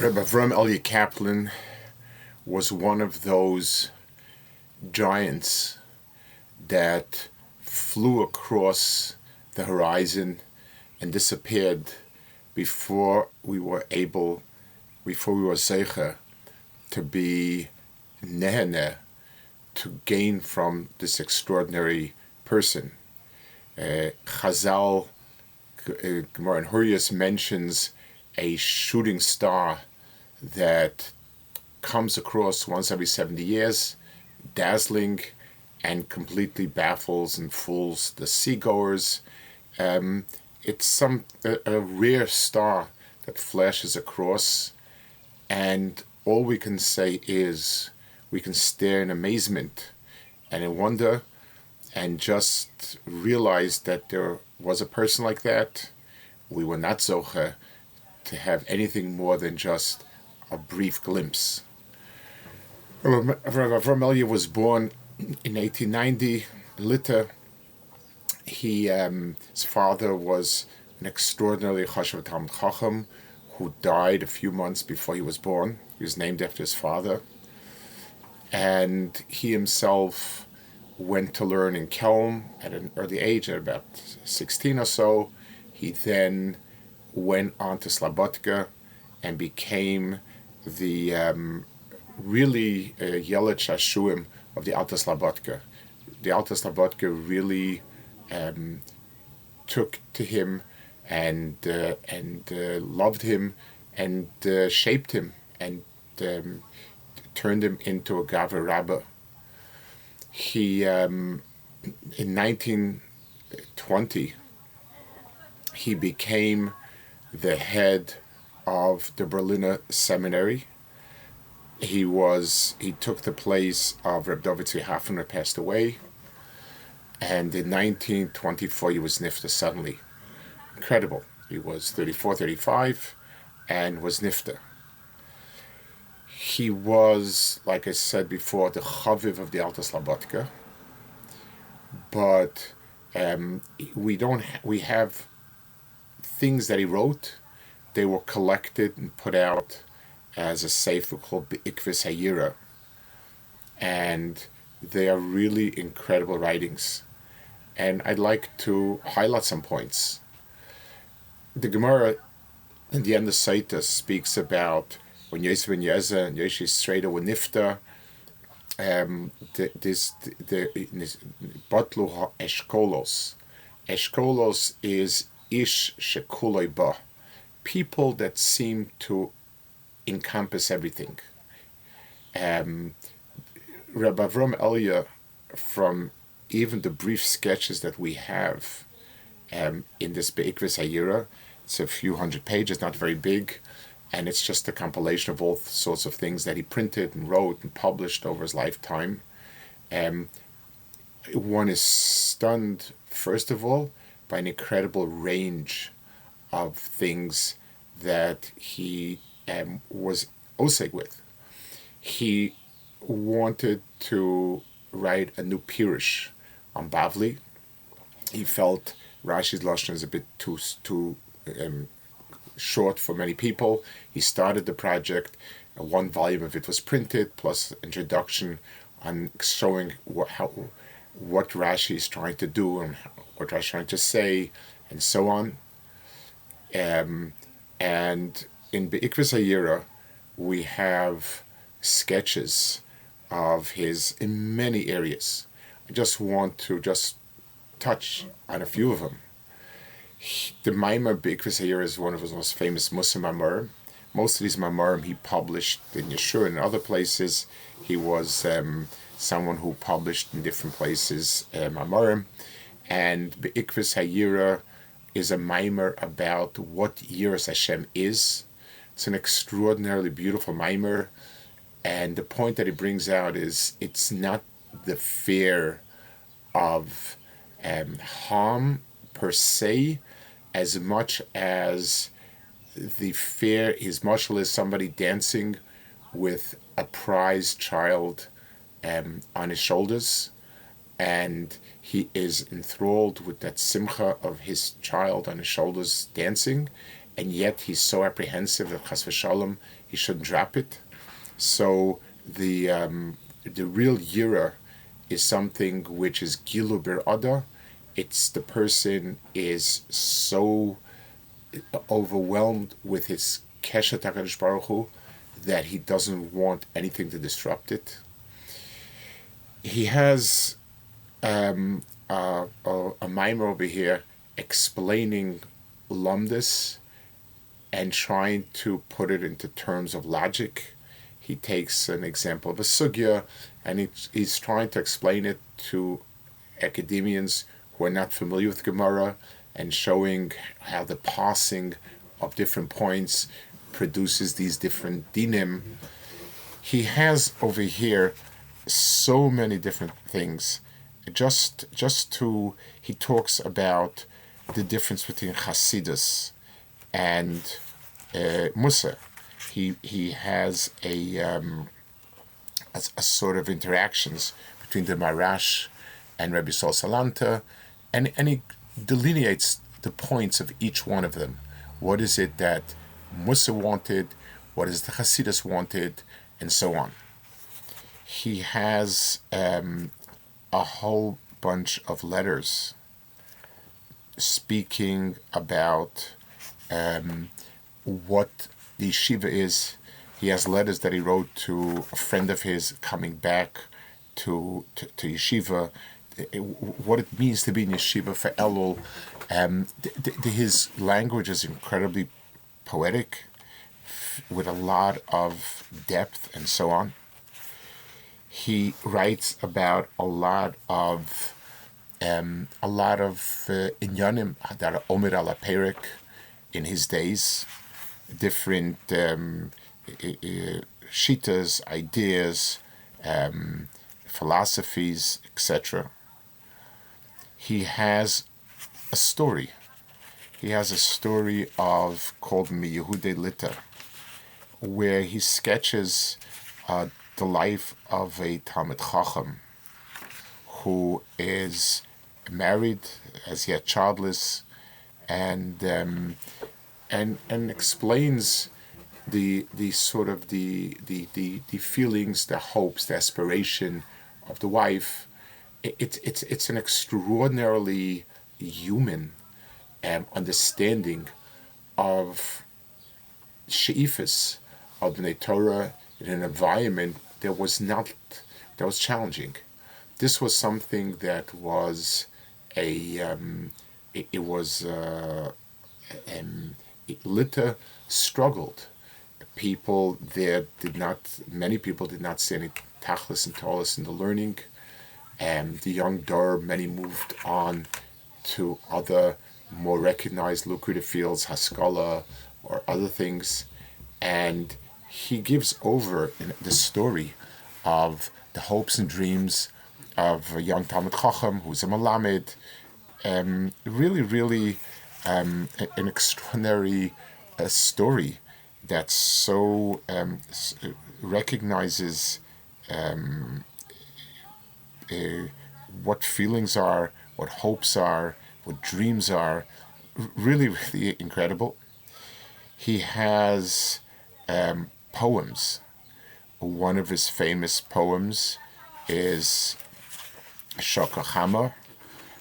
Rabbi Avrohom Kaplan was one of those giants that flew across the horizon and disappeared before we were zeicher to be nehene, to gain from this extraordinary person. Chazal, Gemara in Hurrius mentions a shooting star that comes across once every 70 years, dazzling and completely baffles and fools the seagoers. It's a rare star that flashes across, and all we can say is we can stare in amazement and in wonder and just realize that there was a person like that. We were not zoche to have anything more than just a brief glimpse. Avrohom was born in 1890 in Lita. His father was an extraordinarily chashuv Talmid Chacham who died a few months before he was born. He was named after his father. And he himself went to learn in Kelm at an early age, at about 16 or so. He then went on to Slobodka and became the really Yelet Shashuim of the Alta Slobodka. The Alta Slobodka really took to him and loved him and shaped him and turned him into a Gaver Rabbi. He, in 1920, he became the head of the Berliner Seminary. He took the place of Rabbi Aharon, who passed away, and in 1924 he was nifta suddenly. Incredible. He was 34, 35, and was nifta. He was, like I said before, the chaviv of the Alta Slobodka, but we have things that he wrote. They were collected and put out as a sefer called Be'ikvis Hayira, and they are really incredible writings. And I'd like to highlight some points. The Gemara in the end of Saita speaks about when Yosef ben Yeza and Yoshi Sreda were nifta, Batlu ha-eshkolos. Eshkolos is ish shekuloi ba, people that seem to encompass everything. Rabbi Avrohom, from even the brief sketches that we have in this Be'ikvis Hayira, it's a few hundred pages, not very big, and it's just a compilation of all sorts of things that he printed and wrote and published over his lifetime. One is stunned, first of all, by an incredible range of things that he was oseg with. He wanted to write a new pirush on Bavli. He felt Rashi's lashon is a bit too short for many people. He started the project. One volume of it was printed, plus introduction on showing what Rashi is trying to do and what Rashi is trying to say, and so on. And in Be'ikvis Hayira, we have sketches of his in many areas. I just want to touch on a few of them. The Maimar Be'ikvis Hayira is one of his most famous Muslim Mamarim. Most of these Mamarim he published in Yeshua and other places. He was someone who published in different places Mamarim. And Be'ikvis Hayira is a Maimar about what Yiras Hashem is. It's an extraordinarily beautiful Maimar. And the point that he brings out is it's not the fear of harm per se, as much as the fear is much as somebody dancing with a prized child on his shoulders, and he is enthralled with that simcha of his child on his shoulders dancing, and yet he's so apprehensive that chas v'shalom he shouldn't drop it. So the real yira is something which is gilu bir ada. It's the person is so overwhelmed with his keshet HaKadosh Baruch Hu that he doesn't want anything to disrupt it. He has a mimer over here explaining lumdus and trying to put it into terms of logic. He takes an example of a sugya and he's trying to explain it to academians who are not familiar with Gemara and showing how the parsing of different points produces these different dinim. He has over here so many different things. He talks about the difference between Hasidus and Musa. He has a sort of interactions between the Marash and Rabbi Sol Salanta, and he delineates the points of each one of them. What is it that Musa wanted? What is the Hasidus wanted? And so on. He has a whole bunch of letters speaking about what the yeshiva is. He has letters that he wrote to a friend of his coming back to yeshiva, what it means to be in yeshiva for Elul. His language is incredibly poetic, with a lot of depth and so on. He writes about a lot of inyanim that are omer ala perik in his days, different shitas, ideas, philosophies, etc. He has a story. He has a story called Miyehude Lita, where he sketches the life of a Talmid Chacham who is married, as yet childless, and explains the feelings, the hopes, the aspiration of the wife. It's an extraordinarily human understanding of she'ifas of Bnei Torah in an environment that was challenging. This was something that was Lita struggled. Many people did not see any tachlis and tolis in the learning. The young Dor, many moved on to other more recognized lucrative fields, Haskalah or other things, and he gives over the story of the hopes and dreams of a young Talmid Chacham who's a Malamed. Really an extraordinary story that so recognizes what feelings are, what hopes are, what dreams are. Really incredible. He has poems. One of his famous poems is Shokachama,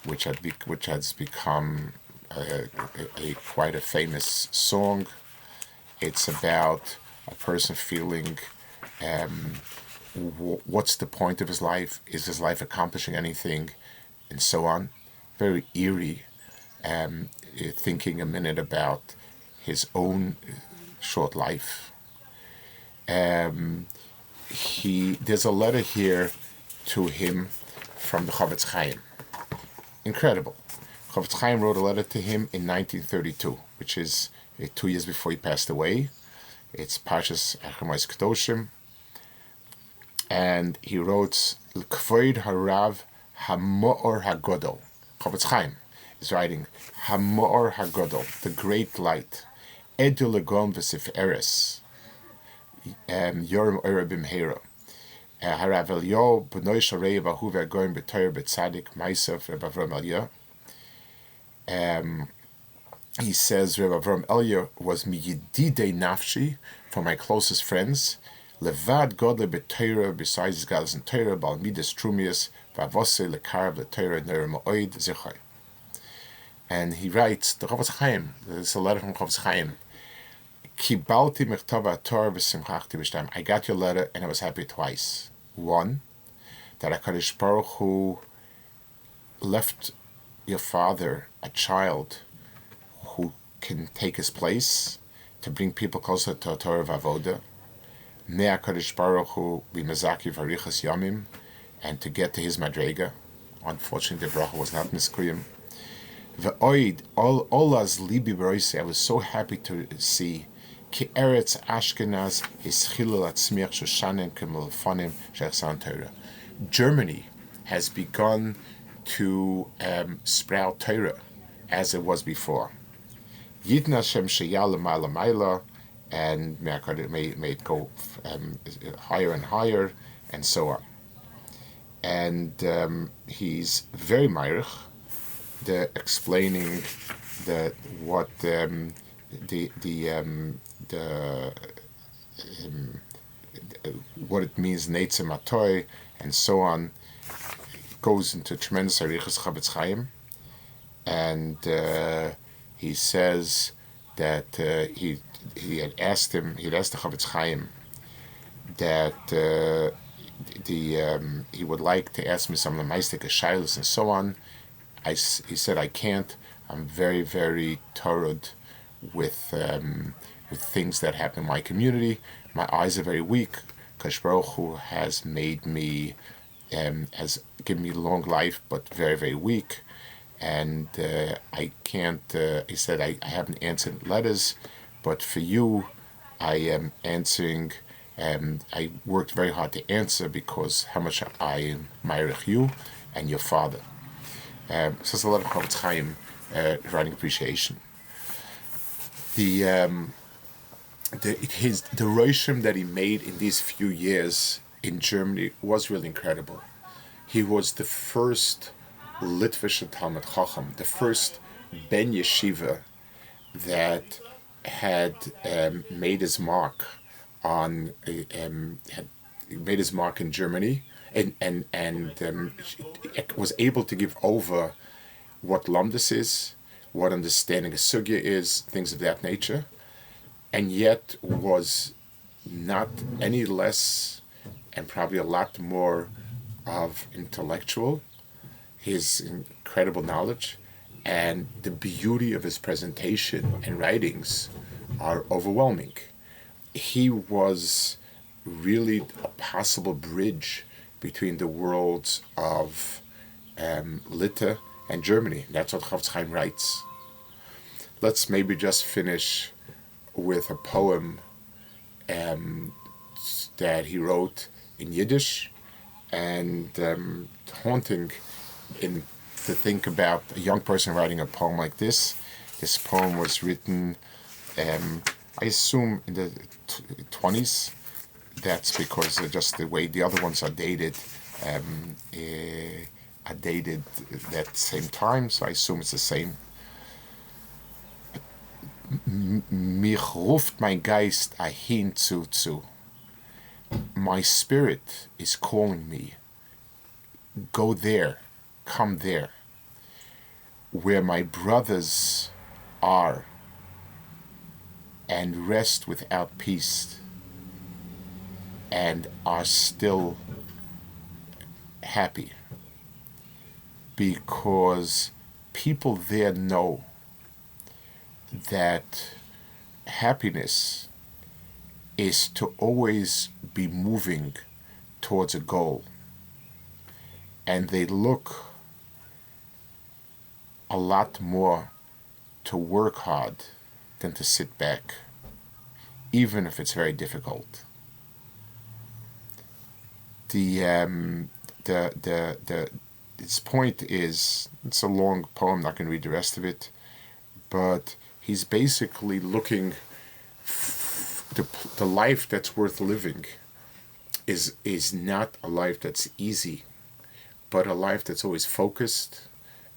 which has become quite a famous song. It's about a person feeling what's the point of his life? Is his life accomplishing anything? And so on. Very eerie, thinking a minute about his own short life. There's a letter here to him from the Chavetz Chaim. Incredible. Chavetz Chaim wrote a letter to him in 1932, which is 2 years before he passed away. It's Parshas Achamais Kedoshim. And he wrote, L'kvoid harav hamoor hagodol. Chavetz Chaim is writing, Hamoor hagodol, the great light. Edu legon v'sif eres. Yorim Oira Bimhera. Harav Eliyahu b'noi sharei v'ahu v'agoyim b'toyer b'tzadik ma'asav Rabbi Avrohom Eliyahu. he says, Rabbi Avrohom Eliyahu was mi yedidei nafshi, for my closest friends. Levad godle b'Torah, besides his godless in Torah, bal midas trumias, v'avose lekarav l'Torah ner ma'oid zechai. And he writes, the Chofetz Chaim, this is a letter from Chofetz Chaim. Kibalti mechtav haTorah v'simchachti b'shtaim. I got your letter and I was happy twice. One, that HaKadosh Baruch Hu left your father a child who can take his place to bring people closer to Torah v'avoda. May HaKadosh Baruch Hu be mezaki v'arichas yamim, and to get to his madrega. Unfortunately, the bracha was not miskriim. V'oid olaz libi b'roisi. I was so happy to see ki eretz Ashkenaz his chilul atzmiach shoshanim k'melefonim she'achsan Torah. Germany has begun to sprout Torah as it was before. Yidna Hashem sheyal l'mayla mayla, and may it go higher and higher, and so on. And he's very ma'arich, the explaining what what it means neitze matoy and so on. Goes into tremendous arichas Chofetz Chaim, and he says that he had asked the Chofetz Chaim that he would like to ask me some of the Meistik Shailos and so on. He said I can't. I'm very, very torud with things that happen in my community. My eyes are very weak. Kadosh Baruch Hu has made me, has given me long life, but very, very weak. And I can't, he said, I haven't answered letters, but for you, I am answering. I worked very hard to answer because how much I admire you and your father. So it's a lot of Chofetz Chaim writing appreciation. The roshim that he made in these few years in Germany was really incredible. He was the first Litvish Talmud Chacham, the first Ben Yeshiva that had made his mark on made his mark in Germany, and was able to give over what Lamdas is, what understanding a sugya is, things of that nature, and yet was not any less, and probably a lot more of intellectual. His incredible knowledge and the beauty of his presentation and writings are overwhelming. He was really a possible bridge between the worlds of Lita and Germany. That's what Chofetz Chaim writes. Let's maybe just finish with a poem that he wrote in Yiddish, and haunting to think about a young person writing a poem like this. This poem was written, I assume, in the 20s. That's because just the way the other ones are dated, that same time, so I assume it's the same. Mich ruft mein Geist ahin zu. My spirit is calling me. Go there, come there, where my brothers are, and rest without peace, and are still happy, because people there know that happiness is to always be moving towards a goal, and they look a lot more to work hard than to sit back, even if it's very difficult. Its point is, it's a long poem, not going to read the rest of it, but he's basically looking, the life that's worth living is not a life that's easy, but a life that's always focused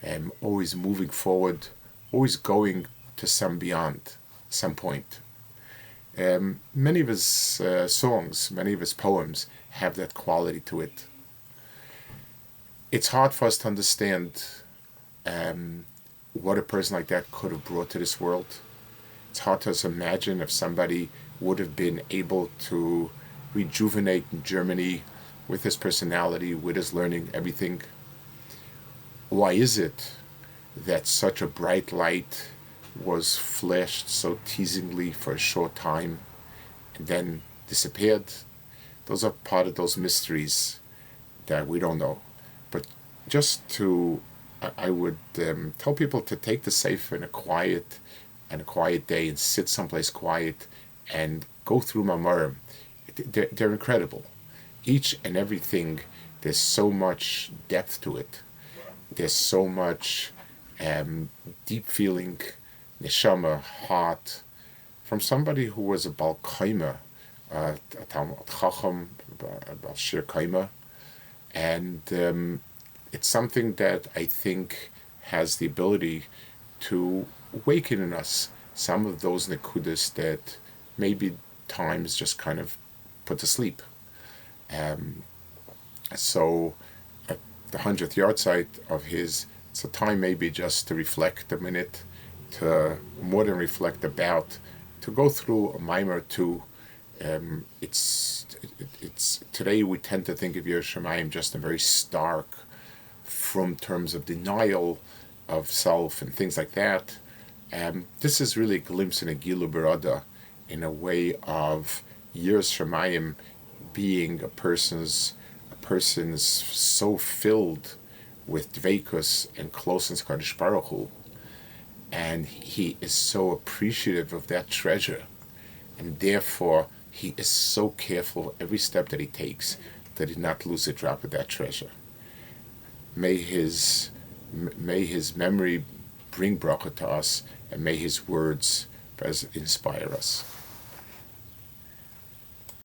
and always moving forward, always going to some beyond, some point. Many of his songs, many of his poems have that quality to it. It's hard for us to understand what a person like that could have brought to this world. It's hard to imagine if somebody would have been able to rejuvenate in Germany with his personality, with his learning, everything. Why is it that such a bright light was flashed so teasingly for a short time and then disappeared? Those are part of those mysteries that we don't know. But I would tell people to take the sefer in a quiet day and sit someplace quiet and go through Mamarim. They're incredible. Each and everything, there's so much depth to it. There's so much deep feeling, neshama, heart, from somebody who was a Bal Kaima, a Talmud Chacham, a Bal Shir Kaima, and it's something that I think has the ability to awaken in us some of those nekudas that maybe times just kind of put to sleep. So at the 100th yard site of his, it's a time maybe just to reflect a minute, to more than reflect about, to go through a mimer or two. It's today we tend to think of Yerushalayim just in very stark, from terms of denial of self and things like that. This is really a glimpse in a Gilu Barada, in a way of Yerushalayim being a person's so filled with dveikus and closeness to Kadosh Baruch Hu, and he is so appreciative of that treasure, and therefore he is so careful every step that he takes that he not lose a drop of that treasure. May his memory bring bracha to us, and may his words inspire us.